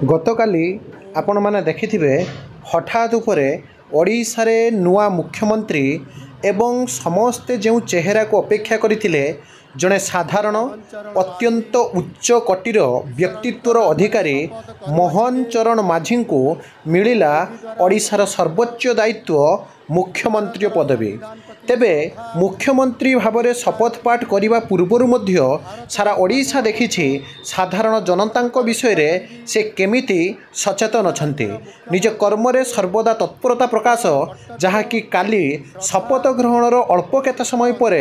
गतकाली आपण माने देखिथिबे हठात उपरे ओडिशारे नुआ मुख्यमंत्री एवं समस्ते जो चेहरा को अपेक्षा करथिले जड़े साधारण अत्यंत उच्च कोटीर व्यक्तित्वर अधिकारी मोहन चरण माझी को मिलिला ओडिशार सर्वोच्च दायित्व मुख्यमंत्री पदवी। तेबे मुख्यमंत्री भाव में शपथ पाठ करने पूर्वर मध्य सारा ओडिशा देखिछि साधारण जनता विषय रे से केमिति सचेतन अछंती निज कर्म रे सर्वदा तत्परता प्रकाश जहाँकि काली शपथ ग्रहणर अल्प केते समय पर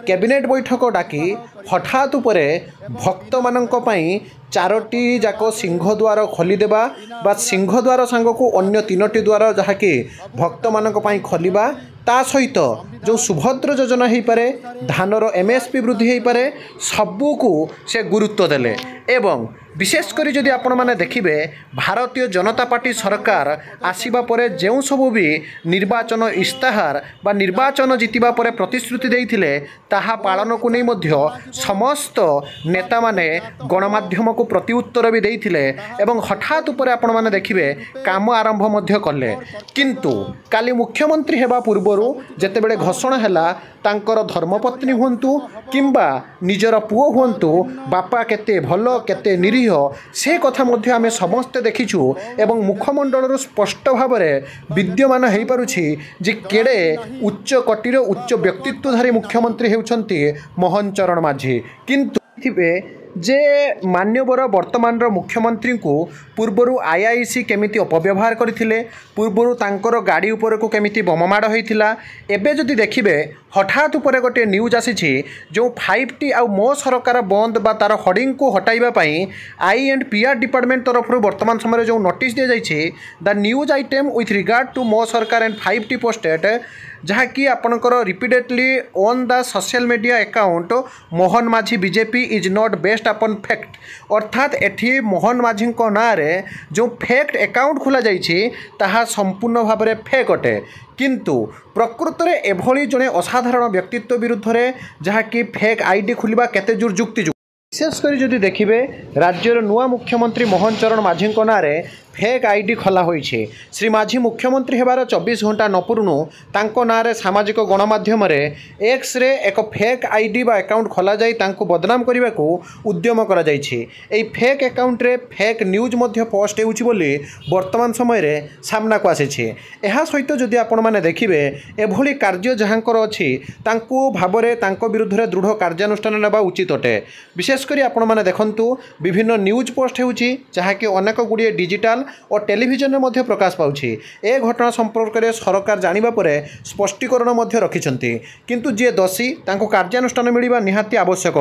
कैबिनेट बैठक डाकी हठात उपरे भक्त मानक पई चारोटी जाक सिंहद्वार खोलीदेवा बा सिंहद्वार सांग को अन्य तीनोटी द्वार जहाँकि भक्त मानक पई खोलिबा ता सहित जो सुभद्र योजना हो पारे धानर एमएसपी वृद्धि हो पारे सबू को से गुरुत्व देले। एवं विशेषकर जदि आपण माने देखिबे भारतीय जनता पार्टी सरकार आसीबा परे जो सबू भी निर्वाचन इस्ताहार बा निर्वाचन जीतिबा परे प्रतिश्रुति देइथिले ताहा पालन को नहीं मध्य समस्त नेता माने गणमाध्यम को प्रत्युत्तर भी देइथिले एवं हठात उपरे आपण माने देखिबे काम आरंभ मध्य कले। किंतु काली मुख्यमंत्री हेबा पूर्वरु जेतेबेले घोषणा हैला तांकर धर्मपत्नी हुंतु किंबा निजर पुओ हुंतु बापा केते भलो केते निरीह से कथा मध्य आमे समस्ते देखिछु एवं मुखमंडल स्पष्ट भाव में विद्यमान हो पारुछि जे केड़े उच्च कोटीर उच्च व्यक्तित्वधारी मुख्यमंत्री हेउछंती मोहन चरण माझी। किंतु थिबे जे मान्यवर वर्तमान मुख्यमंत्री को पूर्वर आईआईसी केमिति अपव्यवहार करथिले पूर्वर तांकर गाड़ी उपर को केमिति बममाड़ होइथिला एबे जदि देखिबे हठात उपरे गोटे न्यूज आसीछि जो 5T आ मो सरकार बंद बा तार होर्डिंग को हटाइबा पई आई.एंड.पी.आर डिपार्टमेंट तरफ वर्तमान समय जो नोटिस दिया जाइछि the news item with regard to मो सरकार एंड 5T पोस्टेड जहाँकि आपणकर repeatedly on the social media account Mohan Majhi BJP is not based upon fact अर्थात एठी मोहन माझी ना रे जो फैक्ट अकाउंट खोला जाइछि ताहा संपूर्ण भाव में फेक अटे। किंतु प्रकृत में एभली जड़े असाधारण व्यक्तित्व विरुद्ध में जहाँकि फेक आईडी खोलिबा केते जोर जुक्ति विशेषकर जदि देखिए राज्यर नुआ मुख्यमंत्री मोहन चरण माझी ना रे फेक आईडी खोला होइछे। श्री माझी मुख्यमंत्री हेबार 24 घंटा नपुरुनु तांको नारे सामाजिक गणमाध्यम एक्स रे एक फेक आईडी बा अकाउंट खोला जाई तांको बदनाम करने को उद्यम करा जाइछे। एई फेक अकाउंट रे फेक न्यूज मध्य पोस्ट हेउछि बोली वर्तमान समय रे सामना को आसीछे। एहा सहित जदि आपण माने देखिबे एभली कार्य जहाँकर अछि तांको भाबरे तांको विरुद्ध रे दृढ़ कार्यानुष्ठान नेबा उचित अटे। विशेषकर आपण माने देखंतु विभिन्न न्यूज पोस्ट हेउछि जहाँकि अनेक गुड़िए डिजिटल और टेलीविजन में मध्य प्रकाश पाउछि। ए घटना संपर्क में सरकार जानिबा परे स्पष्टीकरण मध्य रखिछंती किंतु जे दोषी तांको कार्यानुष्ठान मिलिबा निहाती आवश्यक।